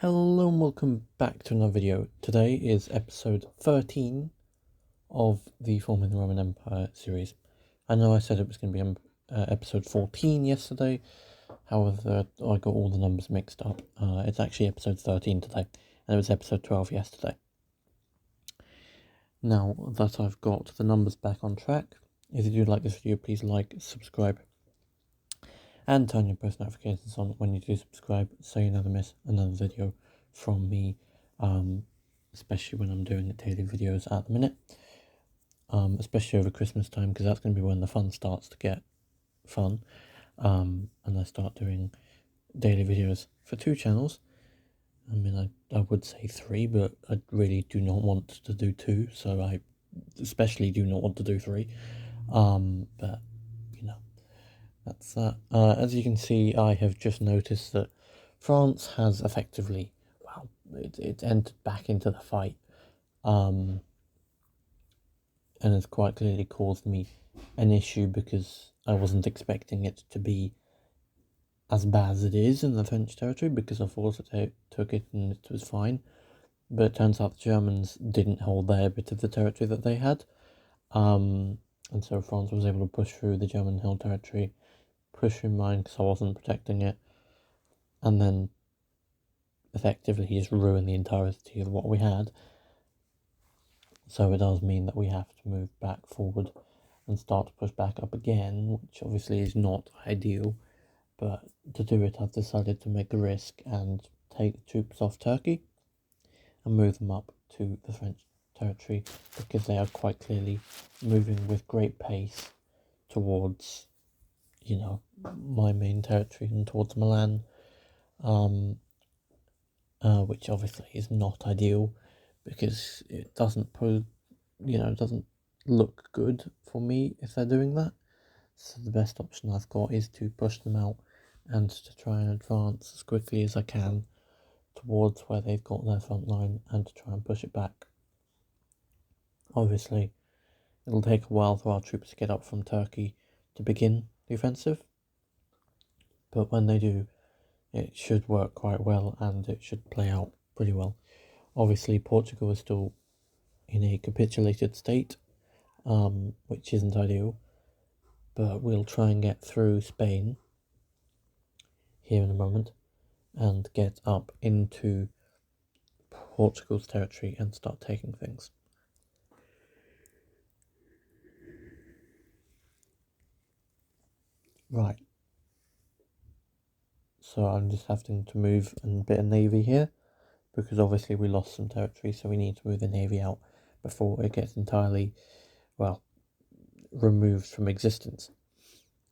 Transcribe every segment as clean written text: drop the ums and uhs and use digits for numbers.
Hello and welcome back to another video. Today is episode 13 of the Forming the Roman Empire series. I know I said it was going to be episode 14 yesterday, however I got all the numbers mixed up. It's actually episode 13 today, and it was episode 12 yesterday. Now that I've got the numbers back on track, if you do like this video, please like, subscribe, and turn your post notifications on when you do subscribe so you never miss another video from me, especially when I'm doing daily videos at the minute, especially over Christmas time, because that's going to be when the fun starts to get fun, and I start doing daily videos for 2 channels. I mean, I would say 3, but I really do not want to do 2, so I especially do not want to do 3, but you know, that's that. As you can see, I have just noticed that France has effectively, well, it entered back into the fight, and has quite clearly caused me an issue because I wasn't expecting it to be as bad as it is in the French territory, because I thought it took it and it was fine, but it turns out the Germans didn't hold their bit of the territory that they had, and so France was able to push through the German held territory, push through mine because I wasn't protecting it, and then effectively just ruin the entirety of what we had. So it does mean that we have to move back forward and start to push back up again, which obviously is not ideal, but to do it I've decided to make the risk and take troops off Turkey and move them up to the French territory, because they are quite clearly moving with great pace towards, you know, my main territory and towards Milan, which obviously is not ideal because it doesn't it doesn't look good for me if they're doing that. So the best option I've got is to push them out and to try and advance as quickly as I can towards where they've got their front line and to try and push it back. Obviously, it'll take a while for our troops to get up from Turkey to begin the offensive, but when they do, it should work quite well and it should play out pretty well. Obviously, Portugal is still in a capitulated state, which isn't ideal, but we'll try and get through Spain here in a moment and get up into Portugal's territory and start taking things. Right. So I'm just having to move a bit of navy here, because obviously we lost some territory, so we need to move the navy out before it gets entirely, well, removed from existence,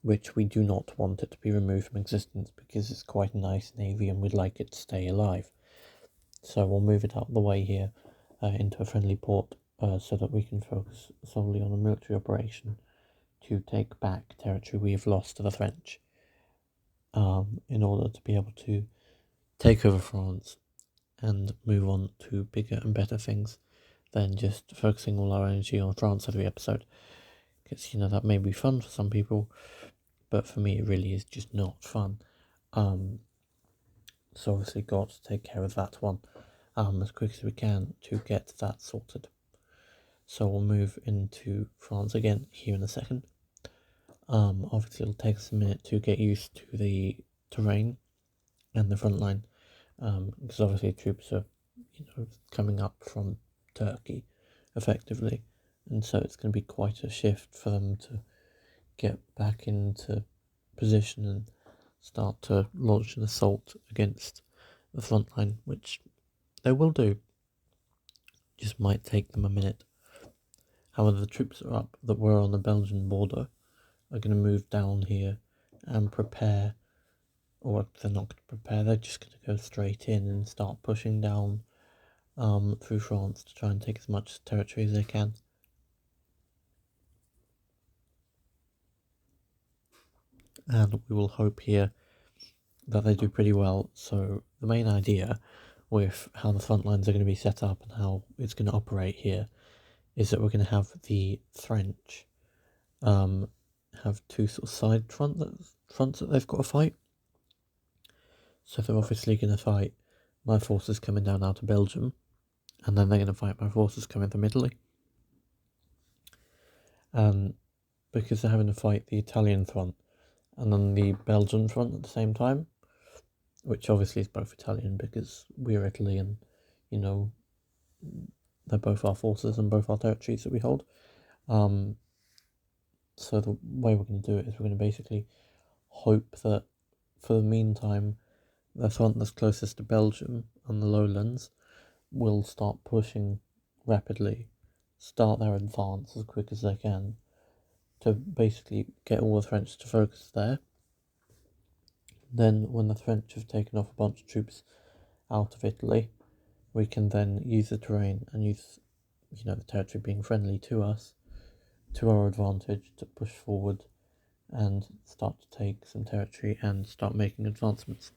which we do not want it to be removed from existence because it's quite a nice navy and we'd like it to stay alive. So we'll move it out of the way here into a friendly port, so that we can focus solely on a military operation to take back territory we have lost to the French, in order to be able to take over France and move on to bigger and better things than just focusing all our energy on France every episode. Because, you know, that may be fun for some people, but for me it really is just not fun. So obviously got to take care of that one as quick as we can to get that sorted. So we'll move into France again here in a second. Obviously it'll take us a minute to get used to the terrain and the front line, because obviously troops are, coming up from Turkey effectively, and so it's going to be quite a shift for them to get back into position and start to launch an assault against the front line, which they will do. Just might take them a minute. However, the troops are up that were on the Belgian border are going to move down here and prepare, or they're not going to prepare, they're just going to go straight in and start pushing down through France to try and take as much territory as they can. And we will hope here that they do pretty well. So the main idea with how the front lines are going to be set up and how it's going to operate here is that we're going to have the French have 2 sort of side fronts that they've got to fight. So they're obviously going to fight my forces coming down out of Belgium, and then they're going to fight my forces coming from Italy. And because they're having to fight the Italian front and then the Belgian front at the same time, which obviously is both Italian because we're Italy and, you know, they're both our forces and both our territories that we hold. So the way we're going to do it is we're going to basically hope that for the meantime, the front that's closest to Belgium on the lowlands will start pushing rapidly, start their advance as quick as they can to basically get all the French to focus there. Then when the French have taken off a bunch of troops out of Italy, we can then use the terrain and use, you know, the territory being friendly to us, to our advantage to push forward and start to take some territory and start making advancements.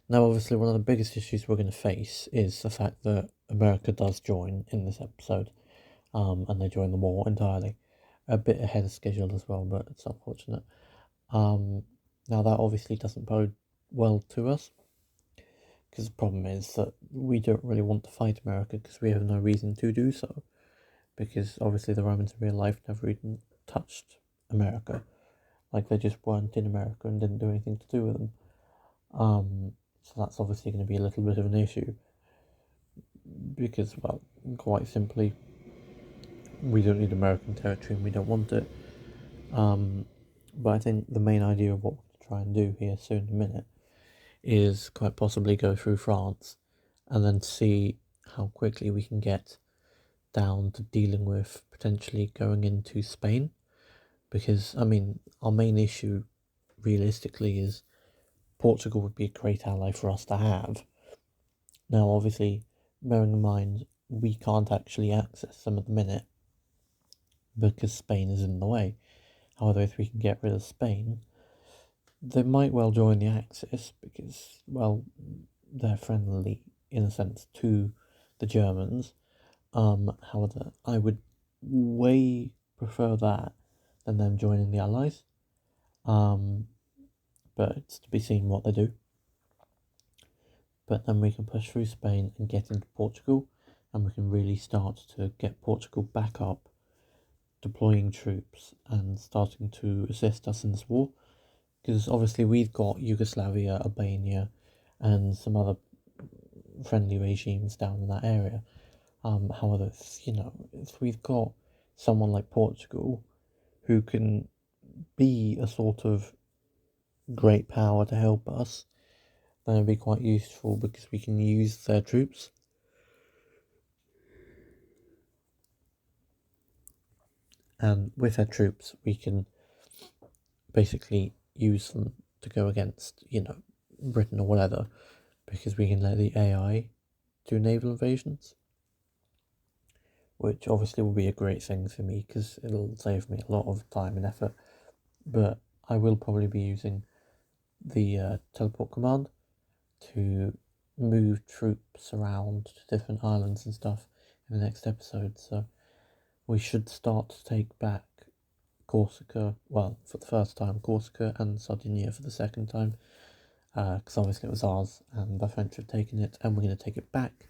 Now, obviously, one of the biggest issues we're going to face is the fact that America does join in this episode, and they join the war entirely, a bit ahead of schedule as well, but it's unfortunate. Now, that obviously doesn't bode well to us, because the problem is that we don't really want to fight America because we have no reason to do so, because obviously the Romans in real life never even touched America. Like, they just weren't in America and didn't do anything to do with them. So that's obviously going to be a little bit of an issue because, well, quite simply, we don't need American territory and we don't want it. But I think the main idea of what we're going to try and do here soon in a minute is quite possibly go through France and then see how quickly we can get down to dealing with potentially going into Spain. Because, I mean, our main issue realistically is Portugal would be a great ally for us to have. Now, obviously, bearing in mind, we can't actually access them at the minute because Spain is in the way. However, if we can get rid of Spain, they might well join the Axis because, well, they're friendly in a sense to the Germans. However, I would way prefer that than them joining the Allies. But it's to be seen what they do. But then we can push through Spain and get into Portugal, and we can really start to get Portugal back up, deploying troops and starting to assist us in this war. Because obviously we've got Yugoslavia, Albania, and some other friendly regimes down in that area. However, if we've got someone like Portugal who can be a sort of great power to help us, then it'd be quite useful because we can use their troops. And with their troops, we can basically use them to go against, Britain or whatever, because we can let the AI do naval invasions, which obviously will be a great thing for me because it'll save me a lot of time and effort. But I will probably be using the teleport command to move troops around to different islands and stuff in the next episode. So we should start to take back Corsica, well, for the first time, Corsica, and Sardinia for the second time, because obviously it was ours and the French have taken it, and we're going to take it back,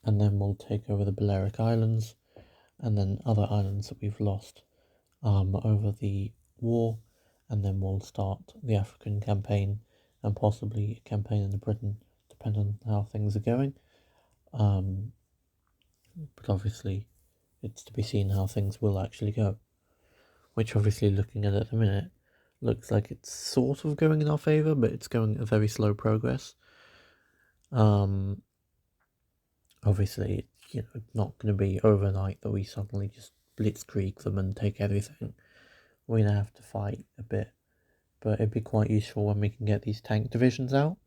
and then we'll take over the Balearic Islands and then other islands that we've lost over the war, and then we'll start the African campaign and possibly a campaign in Britain, depending on how things are going. But obviously it's to be seen how things will actually go, which obviously, looking at it at the minute, looks like it's sort of going in our favour, but it's going at a very slow progress. Obviously, it's not going to be overnight that we suddenly just blitzkrieg them and take everything. We're going to have to fight a bit, but it'd be quite useful when we can get these tank divisions out,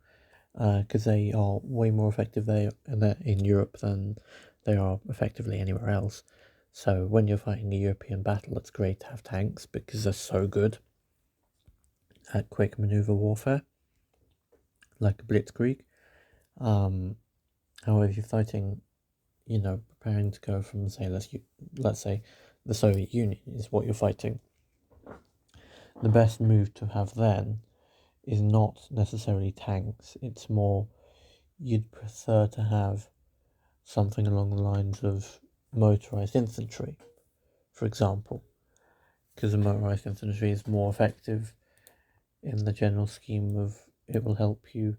because they are way more effective there in Europe than they are effectively anywhere else. So when you're fighting a European battle, it's great to have tanks because they're so good at quick maneuver warfare, like a blitzkrieg. However, if you're fighting, preparing to go from, say, let's say the Soviet Union is what you're fighting, the best move to have then is not necessarily tanks. It's more you'd prefer to have something along the lines of motorized infantry, for example, because the motorized infantry is more effective in the general scheme of it will help you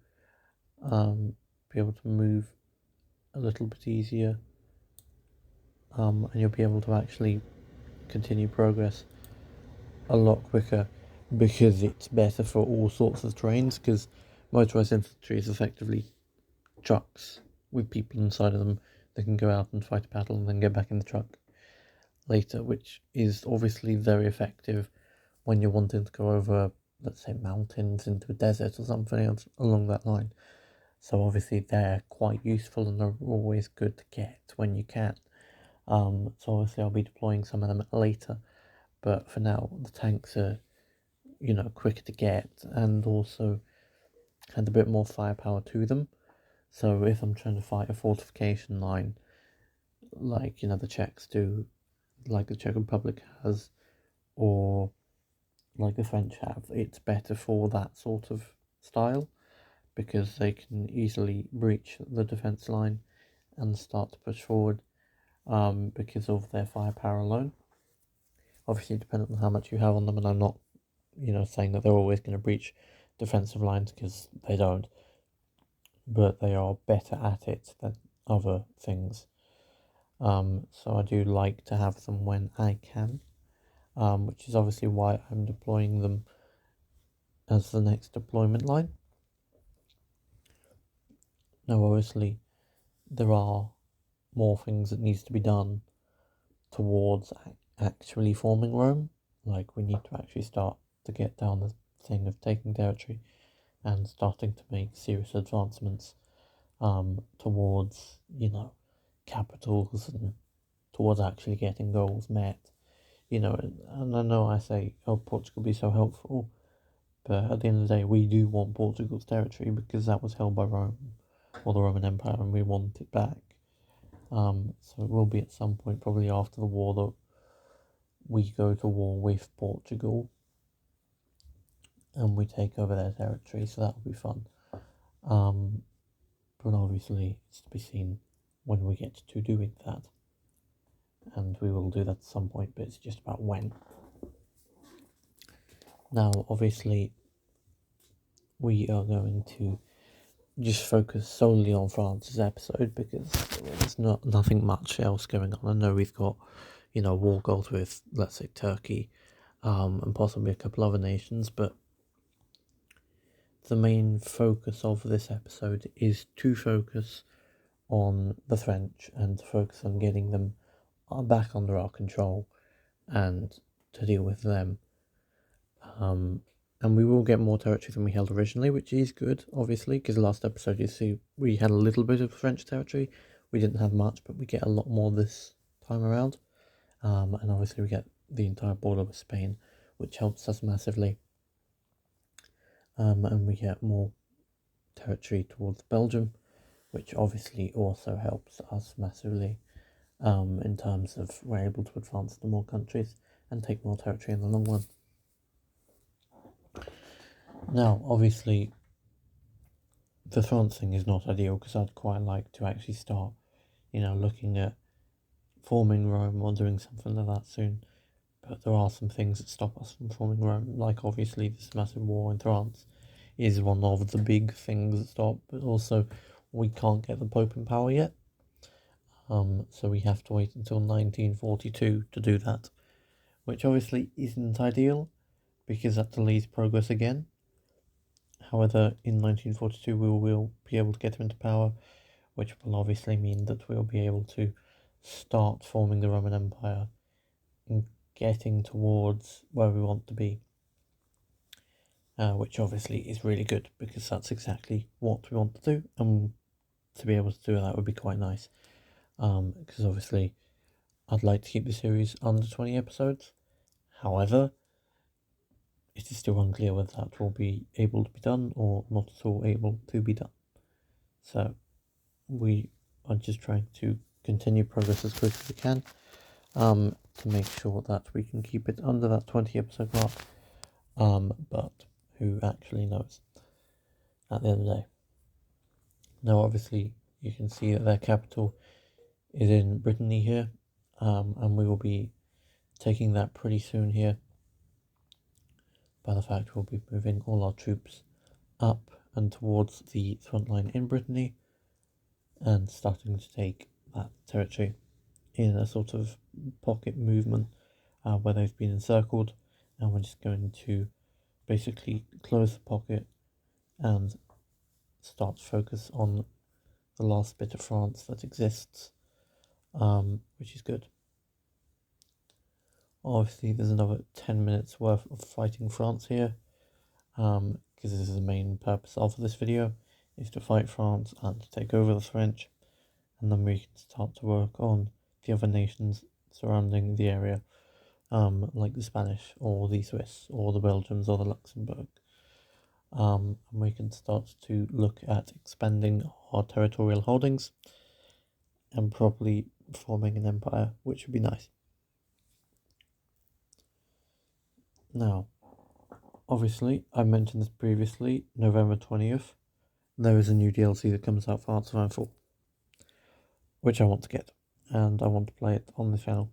be able to move a little bit easier, and you'll be able to actually continue progress a lot quicker because it's better for all sorts of terrains, because motorized infantry is effectively trucks with people inside of them that can go out and fight a battle and then get back in the truck later, which is obviously very effective when you're wanting to go over, let's say, mountains into a desert or something else along that line. So obviously they're quite useful and they're always good to get when you can. So obviously I'll be deploying some of them later, but for now the tanks are, quicker to get and also had a bit more firepower to them. So if I'm trying to fight a fortification line, like, the Czechs do, like the Czech Republic has, or like the French have, it's better for that sort of style because they can easily breach the defense line and start to push forward because of their firepower alone. Obviously, depending on how much you have on them, and I'm not, saying that they're always going to breach defensive lines because they don't, but they are better at it than other things. So I do like to have them when I can, which is obviously why I'm deploying them as the next deployment line. Now, obviously, there are more things that needs to be done towards actually forming Rome. Like, we need to actually start to get down the thing of taking territory and starting to make serious advancements towards, capitals and towards actually getting goals met. And I know I say, oh, Portugal be so helpful, but at the end of the day, we do want Portugal's territory because that was held by Rome or the Roman Empire, and we want it back. So it will be at some point, probably after the war, that we go to war with Portugal and we take over their territory. So that will be fun. But obviously, it's to be seen when we get to doing that, and we will do that at some point. But it's just about when. Now, obviously, we are going to just focus solely on France's episode because there's nothing much else going on. I know we've got, war goals with, let's say, Turkey, and possibly a couple other nations, but the main focus of this episode is to focus on the French and to focus on getting them back under our control and to deal with them. And we will get more territory than we held originally, which is good, obviously, because last episode you see we had a little bit of French territory. We didn't have much, but we get a lot more this time around. And obviously we get the entire border with Spain, which helps us massively. And we get more territory towards Belgium, which obviously also helps us massively in terms of we're able to advance to more countries and take more territory in the long run. Now, obviously, the France thing is not ideal because I'd quite like to actually start, looking at forming Rome or doing something like that soon. But there are some things that stop us from forming Rome, like obviously this massive war in France is one of the big things that stop, but also we can't get the Pope in power yet. So we have to wait until 1942 to do that, which obviously isn't ideal because that delays progress again. However, in 1942 we will be able to get him into power, which will obviously mean that we'll be able to start forming the Roman Empire and getting towards where we want to be, which obviously is really good because that's exactly what we want to do, and to be able to do that would be quite nice, because obviously I'd like to keep the series under 20 episodes. However, it is still unclear whether that will be able to be done or not at all able to be done. So we are just trying to continue progress as quick as we can, to make sure that we can keep it under that 20 episode mark. But who actually knows at the end of the day. Now obviously you can see that their capital is in Brittany here, and we will be taking that pretty soon here. By the fact we'll be moving all our troops up and towards the front line in Brittany and starting to take that territory in a sort of pocket movement where they've been encircled, and we're just going to basically close the pocket and start to focus on the last bit of France that exists, which is good. Obviously there's another 10 minutes worth of fighting France here, because this is the main purpose of this video, is to fight France and to take over the French, and then we can start to work on the other nations surrounding the area, like the Spanish or the Swiss or the Belgians or the Luxembourg. And we can start to look at expanding our territorial holdings and properly forming an empire, which would be nice. Now, obviously, I mentioned this previously, November 20th, there is a new DLC that comes out for Hearts of Iron 4, which I want to get, and I want to play it on the channel.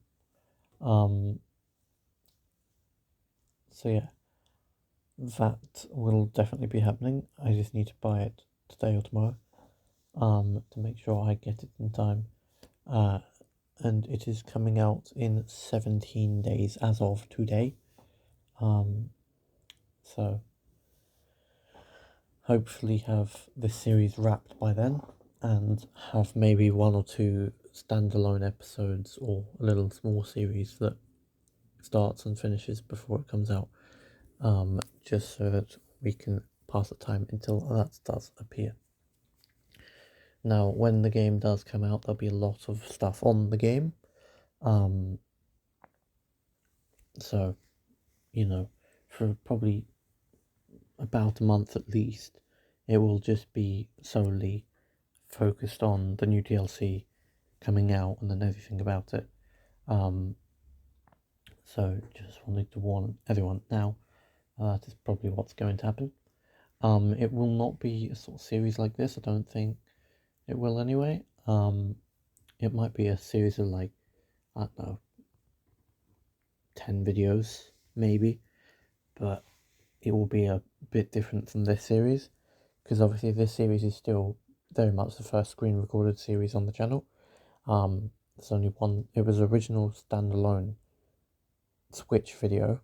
So yeah, that will definitely be happening. I just need to buy it today or tomorrow, to make sure I get it in time. And it is coming out in 17 days as of today. So hopefully have this series wrapped by then and have maybe 1 or 2 standalone episodes or a little small series that starts and finishes before it comes out, just so that we can pass the time until that does appear. Now, when the game does come out, there'll be a lot of stuff on the game, so, you know, for probably about a month at least, it will just be solely focused on the new DLC coming out and then everything about it. So just wanted to warn everyone now, that is probably what's going to happen. It will not be a sort of series like this, I don't think it will anyway. It might be a series of like, I don't know, 10 videos maybe, but it will be a bit different from this series, because obviously this series is still very much the first screen recorded series on the channel. There's only one, it was original standalone Switch video,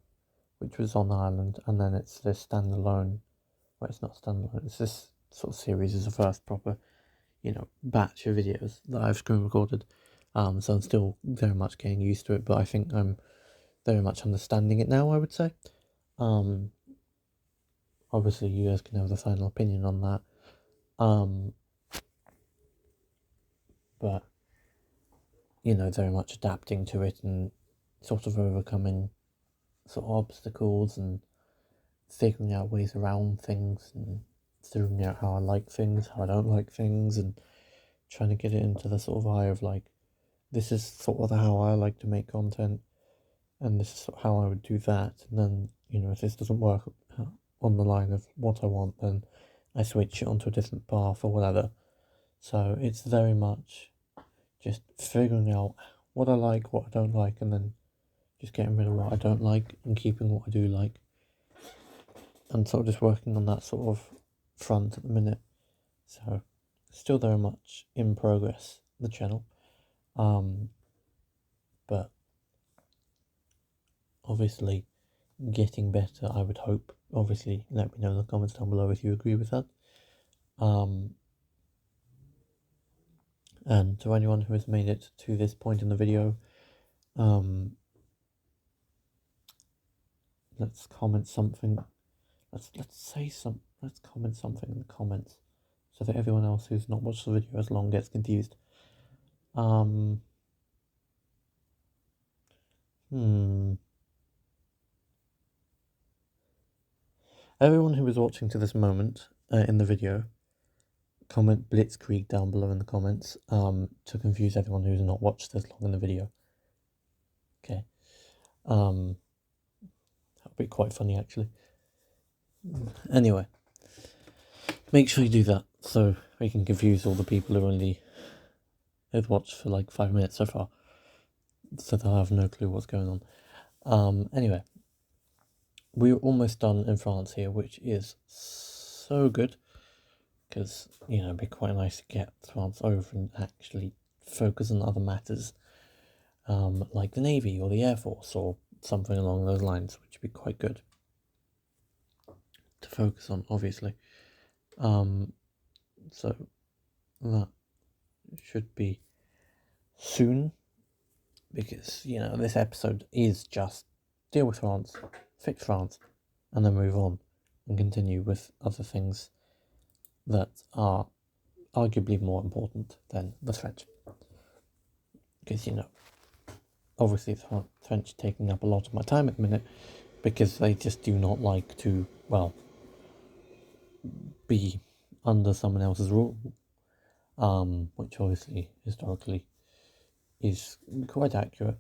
which was on Ireland, and then it's this standalone, well, it's not standalone, it's this sort of series is the first proper, you know, batch of videos that I've screen recorded. So I'm still very much getting used to it, but I think I'm very much understanding it now, I would say. Obviously you guys can have the final opinion on that. But, you know, very much adapting to it and sort of overcoming sort of obstacles and figuring out ways around things and figuring out how I like things, how I don't like things, and trying to get it into the sort of eye of like, this is sort of how I like to make content, and this is sort of how I would do that. And then, you know, if this doesn't work on the line of what I want, then I switch it onto a different path or whatever. So it's very much just figuring out what I like, what I don't like, and then just getting rid of what I don't like and keeping what I do like. And sort of just working on that sort of front at the minute. So still very much in progress, the channel. But obviously getting better, I would hope. Obviously let me know in the comments down below if you agree with that. And to anyone who has made it to this point in the video, let's comment something. Let's comment something in the comments so that everyone else who's not watched the video as long gets confused. Everyone who is watching to this moment in the video, comment Blitzkrieg down below in the comments, to confuse everyone who's not watched this long in the video. Okay. That would be quite funny actually. Anyway, make sure you do that so we can confuse all the people who only have watched for like 5 minutes so far, so they'll have no clue what's going on. Anyway, we're almost done in France here, which is so good, because, you know, it'd be quite nice to get France over and actually focus on other matters, like the Navy or the Air Force or something along those lines, which would be quite good to focus on, obviously. So that should be soon, because, you know, this episode is just deal with France, fix France, and then move on and continue with other things that are arguably more important than the French. Because, you know, obviously the French taking up a lot of my time at the minute, because they just do not like to, well, be under someone else's rule, which obviously historically is quite accurate,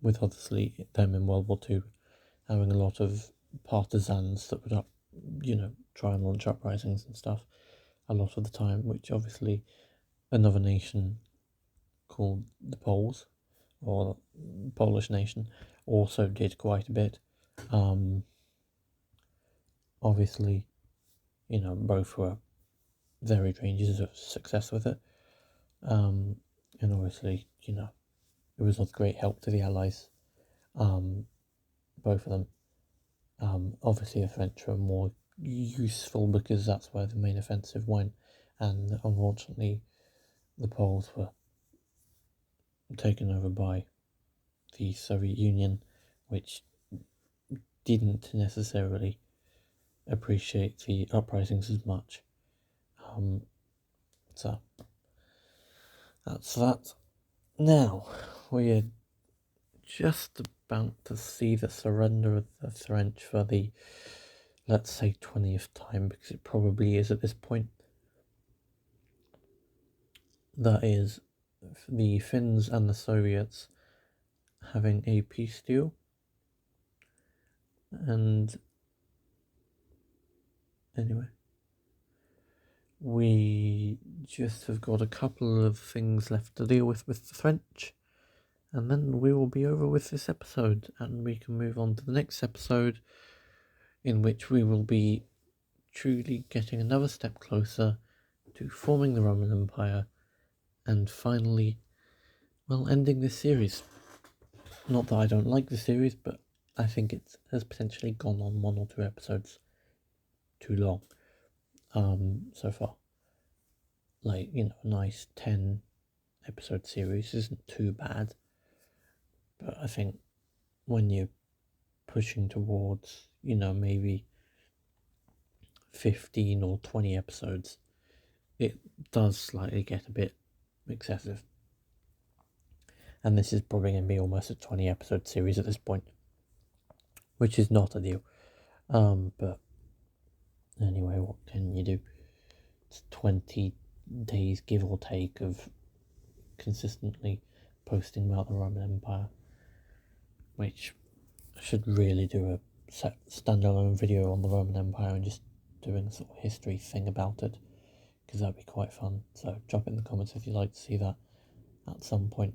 with obviously them in World War II having a lot of partisans that would try and launch uprisings and stuff a lot of the time, which obviously another nation called the Poles, or Polish nation, also did quite a bit. Obviously, you know, both were varied ranges of success with it, and obviously, you know, it was of great help to the Allies, both of them. Obviously the French were more useful because that's where the main offensive went, and unfortunately the Poles were taken over by the Soviet Union, which didn't necessarily appreciate the uprisings as much. So that's that. Now we're just about to see the surrender of the French for the, let's say, 20th time, because it probably is at this point. That is the Finns and the Soviets having a peace deal, and anyway, we just have got a couple of things left to deal with the French, and then we will be over with this episode, and we can move on to the next episode, in which we will be truly getting another step closer to forming the Roman Empire, and finally, well, ending this series. Not that I don't like the series, but I think it has potentially gone on 1 or 2 episodes too long, so far. Like, you know, a nice 10 episode series isn't too bad, but I think when you're pushing towards, you know, maybe 15 or 20 episodes, it does slightly get a bit excessive. And this is probably going to be almost a 20 episode series at this point, which is not ideal. But anyway, what can you do? It's 20 days, give or take, of consistently posting about the Roman Empire, which I should really do a standalone video on the Roman Empire and just doing a sort of history thing about it, because that'd be quite fun. So drop it in the comments if you'd like to see that at some point.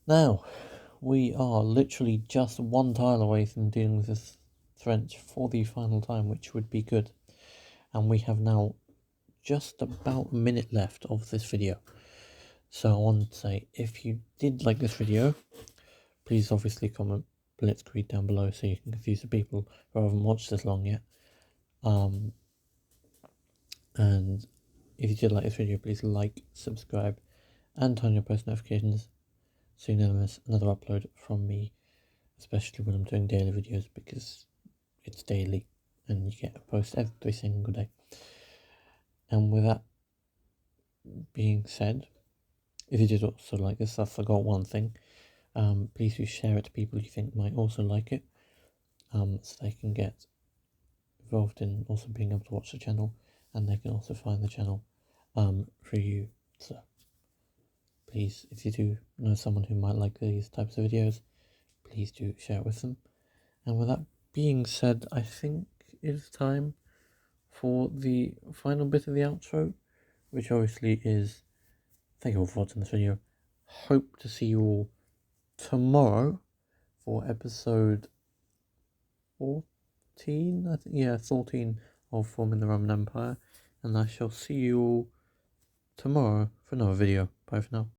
Now, we are literally just 1 tile away from dealing with this French for the final time, which would be good. And we have now just about a minute left of this video. So I want to say, if you did like this video, please obviously comment Blitzkrieg down below so you can confuse the people who haven't watched this long yet. And if you did like this video, please like, subscribe, and turn on your post notifications so you never miss another upload from me, especially when I'm doing daily videos, because it's daily and you get a post every single day. And with that being said, if you did also like this, I forgot one thing. Please do share it to people you think might also like it, so they can get involved in also being able to watch the channel, and they can also find the channel for you. So please, if you do know someone who might like these types of videos, please do share it with them. And with that being said, I think is time for the final bit of the outro, which obviously is thank you all for watching this video. Hope to see you all tomorrow for episode 14, I think, yeah, 14 of Forming the Roman Empire, and I shall see you all tomorrow for another video. Bye for now.